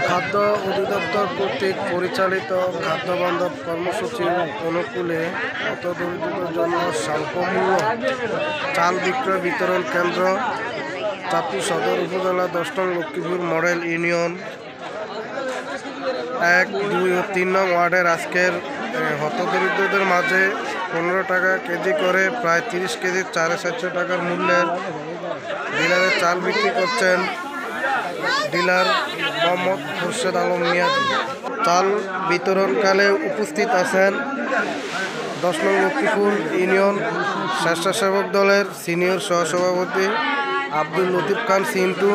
খাদ্য অধিদপ্তর কর্তৃক পরিচালিত খাদ্যবান্ধব কর্মসূচির অনুকূলে হতদরিদ্রদের জন্য স্বল্পমূল্য চাল বিক্রয় বিতরণ কেন্দ্র চাঁদপুর সদর উপজেলা 10 নং লক্ষ্মীপুর মডেল ইউনিয়ন 1, 2 ও 3 নং ওয়ার্ডের আজকের হতদরিদ্রদের মাঝে 15 টাকা কেজি করে প্রায় 30 কেজি 450 টাকার মূল্যের ডিলারের চাল বিক্রি করছেন ডিলার মোহাম্মদ খুরশেদ আলম মিয়াজি। চাল বিতরণকালে উপস্থিত আছেন 10 নং লক্ষ্মীপুর ইউনিয়ন স্বেচ্ছাসেবক দলের সিনিয়র সহসভাপতি আব্দুল লতিফ খান সিন্টু,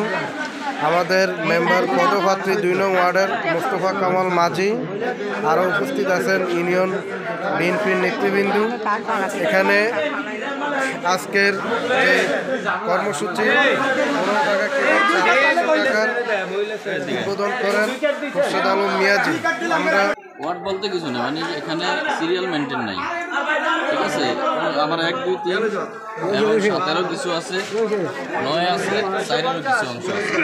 আমাদের মেম্বার পদপ্রার্থী 2 নং ওয়ার্ডের মোস্তফা কামাল মাঝি, আরও উপস্থিত আছেন ইউনিয়ন বিএনপির নেতৃবৃন্দ। এখানে আজকের যে কর্মসূচি 15 টাকা কেজি 450 টাকার উদ্বোধন করেন খুরশেদ আলম মিয়াজি। আমরা ওয়ার্ড বলতে কিছু না, মানে এখানে সিরিয়াল মেনটেন নাই, ঠিক আছে। আমার 1, 2, 3 এবং 17 কিছু আছে, 9 আছে, 4-এরও কিছু অংশ আছে।